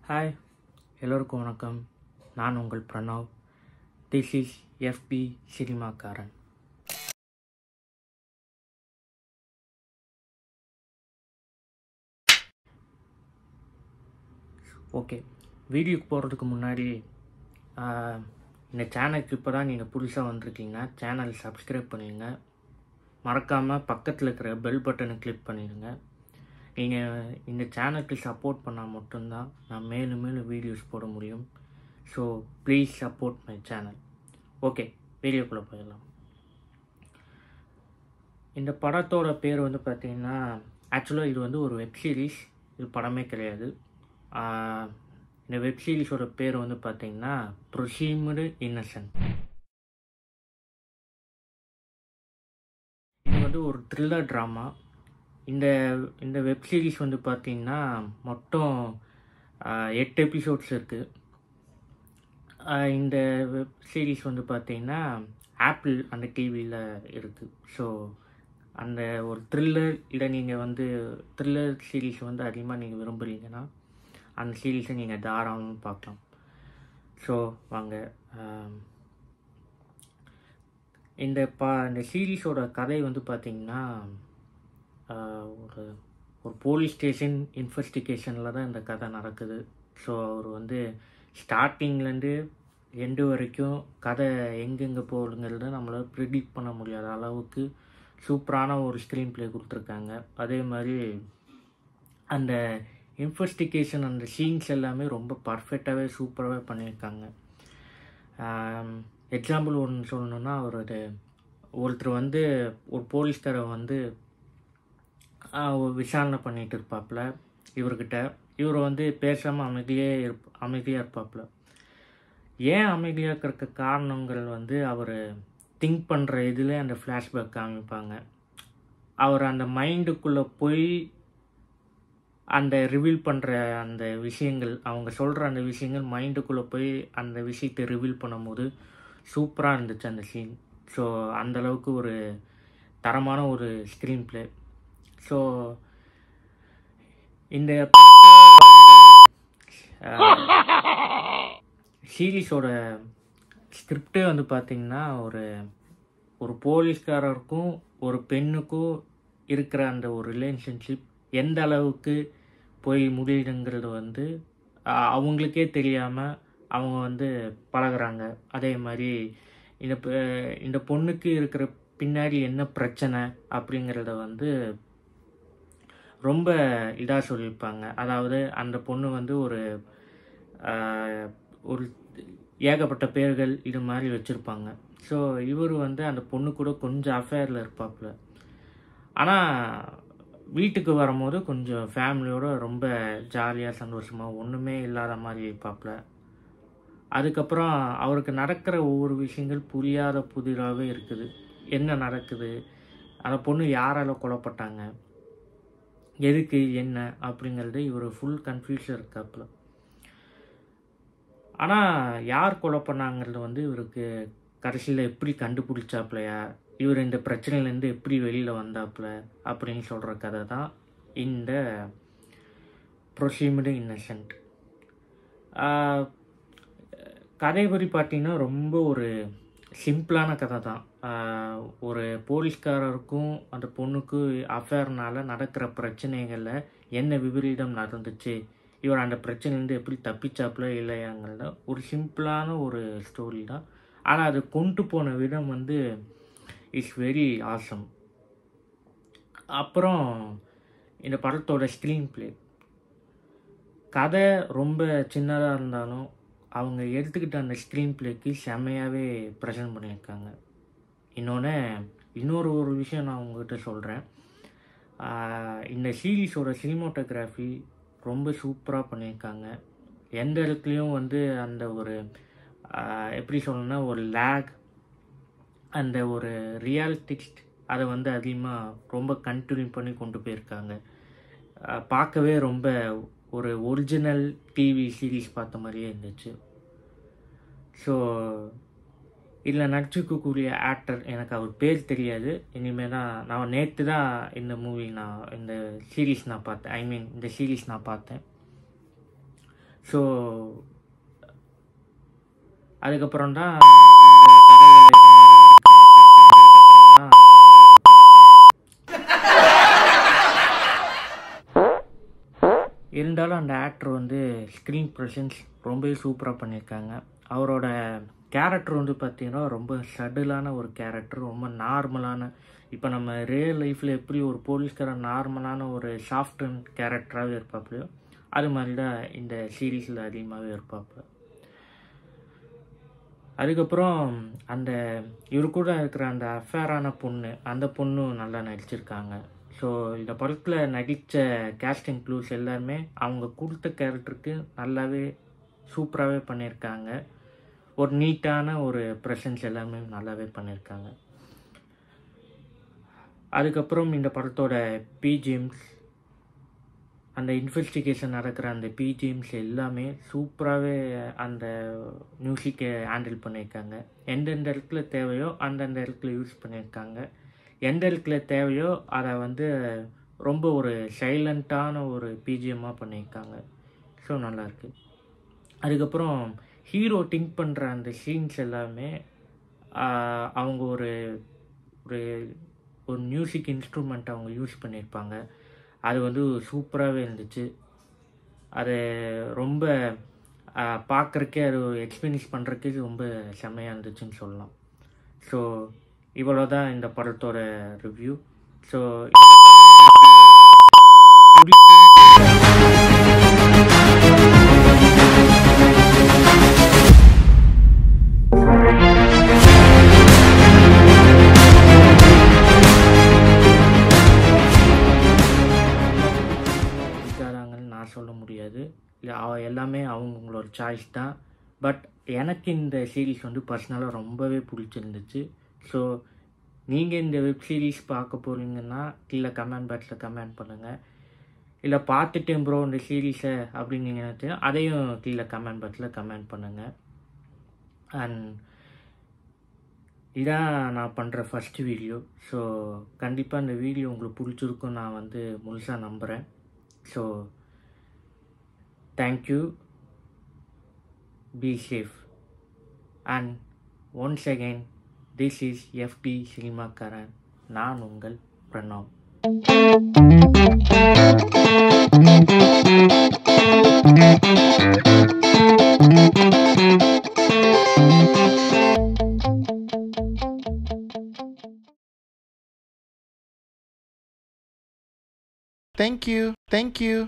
Hi, எல்லோருக்கும் வணக்கம். நான் உங்கள் பிரணவ். திஸ் இஸ் எஃபி சினிமாக்காரன். ஓகே, வீடியோக்கு போகிறதுக்கு முன்னாடி இந்த சேனலுக்கு இப்போ தான் நீங்கள் புதுசாக வந்திருக்கீங்கன்னா சேனல் சப்ஸ்கிரைப் பண்ணிடுங்க. மறக்காமல் பக்கத்தில் இருக்கிற பெல் பட்டனை கிளிக் பண்ணிடுங்க. நீங்கள் இந்த சேனலுக்கு சப்போர்ட் பண்ணால் மட்டும்தான் நான் மேலும் மேலும் வீடியோஸ் போட முடியும். So please support my channel. Okay, வீடியோக்குள்ளே போயிடலாம். இந்த படத்தோட பேர் வந்து பார்த்திங்கன்னா, ஆக்சுவலாக இது வந்து ஒரு வெப் சீரிஸ், இது படமே கிடையாது. இந்த வெப் சீரிஸோட பேர் வந்து பார்த்திங்கன்னா ப்ரொசீம்டு இன்னசென்ட். இது வந்து ஒரு த்ரில்லர் ட்ராமா. இந்த வெப் சீரிஸ் வந்து பார்த்திங்கன்னா மொத்தம் 8 எபிசோட்ஸ் இருக்குது. இந்த வெப் சீரிஸ் வந்து பார்த்திங்கன்னா ஆப்பிள் அந்த டிவியில் இருக்குது. ஸோ அந்த ஒரு த்ரில்லர் இல்லை, நீங்கள் வந்து த்ரில்லர் சீரீஸ் வந்து அதிகமாக நீங்கள் விரும்புகிறீங்கன்னா அந்த சீரீஸை நீங்கள் தாராளமாக பார்க்கலாம். ஸோ வாங்க, இந்த சீரீஸோட கதை வந்து பார்த்திங்கன்னா ஒரு போலீஸ் ஸ்டேஷன் இன்வெஸ்டிகேஷனில் தான் இந்த கதை நடக்குது. ஸோ அவர் வந்து ஸ்டார்டிங்லேருந்து எண்டு வரைக்கும் கதை எங்கெங்கே போகுதுங்கிறத நம்மளால் ப்ரிடிக்ட் பண்ண முடியாத அளவுக்கு சூப்பரான ஒரு ஸ்க்ரீன் ப்ளே கொடுத்துருக்காங்க. அதே மாதிரி அந்த இன்வெஸ்டிகேஷன் அந்த சீன்ஸ் எல்லாமே ரொம்ப பர்ஃபெக்டாகவே சூப்பராகவே பண்ணியிருக்காங்க. எக்ஸாம்பிள் ஒன்று சொல்லணுன்னா, ஒருத்தர் வந்து ஒரு போலீஸ்காரர் வந்து விசாரணை பண்ணிகிட்டு இருப்பாப்புல இவர்கிட்ட. இவர் வந்து பேசாமல் அமைதியாக இருப்பாப்புல. ஏன் அமைதியாக இருக்கிற காரணங்கள் வந்து அவர் திங்க் பண்ணுற இதில் அந்த ஃப்ளாஷ்பேக் காமிப்பாங்க. அவர் அந்த மைண்டுக்குள்ளே போய் அந்த ரிவீல் பண்ணுற அந்த விஷயங்கள், அவங்க சொல்கிற அந்த விஷயங்கள் மைண்டுக்குள்ளே போய் அந்த விஷயத்தை ரிவீல் பண்ணும்போது சூப்பராக இருந்துச்சு அந்த சீன். ஸோ அந்தளவுக்கு ஒரு தரமான ஒரு ஸ்க்ரீன் ப்ளே. ஸோ இந்த சீரீஸோட ஸ்கிரிப்டே வந்து பார்த்திங்கன்னா ஒரு போலீஸ்காரருக்கும் ஒரு பெண்ணுக்கும் இருக்கிற அந்த ஒரு ரிலேஷன்ஷிப் எந்த அளவுக்கு போய் முடியுதுங்கிறது வந்து அவங்களுக்கே தெரியாமல் அவங்க வந்து பழகுறாங்க. அதே மாதிரி இந்த பொண்ணுக்கு இருக்கிற பின்னாடி என்ன பிரச்சனை அப்படிங்கிறத வந்து ரொம்ப இதாக சொல்லியிருப்பாங்க. அதாவது அந்த பொண்ணு வந்து ஒரு ஏகப்பட்ட பேர்கள் இது மாதிரி வச்சுருப்பாங்க. ஸோ இவர் வந்து அந்த பொண்ணு கூட கொஞ்சம் அஃபேரில் இருப்பாப்புல. ஆனால் வீட்டுக்கு வரும்போது கொஞ்சம் ஃபேமிலியோடு ரொம்ப ஜாலியாக சந்தோஷமாக ஒன்றுமே இல்லாத மாதிரி இருப்பாப்புல. அதுக்கப்புறம் அவருக்கு நடக்கிற ஒவ்வொரு விஷயங்கள் புரியாத புதிராகவே இருக்குது. என்ன நடக்குது, அந்த பொண்ணு யாரால் கொல்லப்பட்டாங்க, எதுக்கு என்ன அப்படிங்கிறது இவர் ஃபுல் கன்ஃபியூஷன் இருக்காப்புல. ஆனால் யார் கொலை பண்ணாங்கிறது வந்து இவருக்கு கடைசியில் எப்படி கண்டுபிடிச்சாப்புலையா, இவர் இந்த பிரச்சனையிலேருந்து எப்படி வெளியில் வந்தாப்புல அப்படின்னு சொல்கிற கதை தான் இந்த ப்ரொசீம்டு இன்னசென்ட். கதைப்படி பார்த்திங்கன்னா ரொம்ப ஒரு சிம்பிளான கதை தான். ஒரு போலீஸ்காரருக்கும் அந்த பொண்ணுக்கும் அஃபேர்னால் நடக்கிற பிரச்சனைகளில் என்ன விபரீதம் நடந்துச்சு, இவர் அந்த பிரச்சனைலேருந்து எப்படி தப்பிச்சாப்புல இல்லையாங்கிறத ஒரு சிம்பிளான ஒரு ஸ்டோரி தான். ஆனால் அது கொண்டு போன விதம் வந்து இட்ஸ் வெரி ஆசம். அப்புறம் இந்த படத்தோட ஸ்க்ரீன் ப்ளே, கதை ரொம்ப சின்னதாக இருந்தாலும் அவங்க எடுத்துக்கிட்ட அந்த ஸ்க்ரீன் ப்ளேக்கு செம்மையாகவே ப்ரெசென்ட் பண்ணியிருக்காங்க. இன்னொரு விஷயம் நான் உங்கள்கிட்ட சொல்கிறேன். இந்த சீரீஸோட சினிமோட்டோகிராஃபி ரொம்ப சூப்பராக பண்ணியிருக்காங்க. எந்த இடத்துலையும் வந்து அந்த ஒரு எப்படி சொல்லணும்னா ஒரு லேக், அந்த ஒரு ரியாலிட்டிக்ஸ் அதை வந்து அதிகமாக ரொம்ப கண்டினியூ பண்ணி கொண்டு போயிருக்காங்க. பார்க்கவே ரொம்ப ஒரு ஒரிஜினல் டிவி சீரீஸ் பார்த்த மாதிரியே இருந்துச்சு. ஸோ இதில் நடிச்சிருக்கக்கூடிய ஆக்டர், எனக்கு அவர் பேர் தெரியாது. இனிமேல் தான் நான் நேற்று தான் இந்த சீரீஸ் நான் பார்த்தேன். இந்த சீரீஸ் நான் பார்த்தேன். ஸோ அதுக்கப்புறம் தான் இந்த கதைகள் இது மாதிரி இருக்கும் அப்படின்னு தெரிஞ்சதுக்கப்புறம் தான் இருந்தாலும் அந்த ஆக்டர் வந்து ஸ்க்ரீன் ப்ரெசன்ஸ் ரொம்பவே சூப்பராக பண்ணியிருக்காங்க. அவரோட கேரக்டர் வந்து பார்த்திங்கன்னா ரொம்ப சட்டிலான ஒரு கேரக்டர், ரொம்ப நார்மலான, இப்போ நம்ம ரியல் லைஃப்பில் எப்படி ஒரு போலீஸ்காரன் நார்மலான ஒரு சாஃப்ட் கேரக்டராகவே இருப்பாப்புலையோ அது மாதிரி தான் இந்த சீரீஸில் அதிகமாகவே இருப்பாப்புல. அதுக்கப்புறம் அந்த இவர் கூட இருக்கிற அந்த அஃபேரான பொண்ணு, அந்த பொண்ணும் நல்லா நடிச்சிருக்காங்க. ஸோ இந்த படத்தில் நடித்த கேஸ்டிங் க்ளூஸ் எல்லாருமே அவங்க கொடுத்த கேரக்டருக்கு நல்லாவே சூப்பராகவே பண்ணியிருக்காங்க. ஒரு நீட்டான ஒரு ப்ரெசன்ஸ் எல்லாமே நல்லாவே பண்ணியிருக்காங்க. அதுக்கப்புறம் இந்த படத்தோட பிஜிஎம்ஸ், அந்த இன்வெஸ்டிகேஷன் நடக்கிற அந்த பிஜிஎம்ஸ் எல்லாமே சூப்பராகவே அந்த மியூசிக்கை ஹேண்டில் பண்ணியிருக்காங்க. எந்தெந்த இடத்துல தேவையோ அந்தந்த இடத்துல யூஸ் பண்ணியிருக்காங்க. எந்த இடத்துல தேவையோ அதை வந்து ரொம்ப ஒரு சைலண்ட்டான ஒரு பிஜிஎம்மாக பண்ணியிருக்காங்க. ஸோ நல்லாயிருக்கு. அதுக்கப்புறம் ஹீரோ திங்க் பண்ணுற அந்த சீன்ஸ் எல்லாமே அவங்க ஒரு ஒரு ஒரு மியூசிக் இன்ஸ்ட்ருமெண்ட் அவங்க யூஸ் பண்ணியிருப்பாங்க. அது வந்து சூப்பராகவே இருந்துச்சு. அது ரொம்ப பார்க்குறக்கே அது எக்ஸ்பீரியன்ஸ் பண்ணுறக்கே ரொம்ப செம்மையாக இருந்துச்சுன்னு சொல்லலாம். ஸோ இவ்வளோ தான் இந்த படத்தோட ரிவ்யூ. ஸோ இந்த நான் சொல்ல முடியாது, இல்லை எல்லாமே அவங்களோட சாய்ஸ் தான். பட் எனக்கு இந்த சீரீஸ் வந்து பர்சனலாக ரொம்பவே பிடிச்சிருந்துச்சு. ஸோ நீங்கள் இந்த வெப் சீரிஸ் பார்க்க போகிறீங்கன்னா கீழே கமெண்ட் பாக்ஸில் கமெண்ட் பண்ணுங்கள். இல்லை பார்த்துட்டேன் ப்ரோ இந்த சீரீஸை அப்படின்னு நீங்கள் நினச்சிங்கன்னா அதையும் கீழே கமெண்ட் பாக்ஸில் கமெண்ட் பண்ணுங்கள். அண்ட் இதான் நான் பண்ணுற ஃபஸ்ட்டு வீடியோ. ஸோ கண்டிப்பாக இந்த வீடியோ உங்களுக்கு பிடிச்சிருக்கும் நான் வந்து முழுசாக நம்புகிறேன். So thank you, be safe, and once again this is FD சினிமாக்காரன். நான் உங்கள் பிரணவ். Thank you.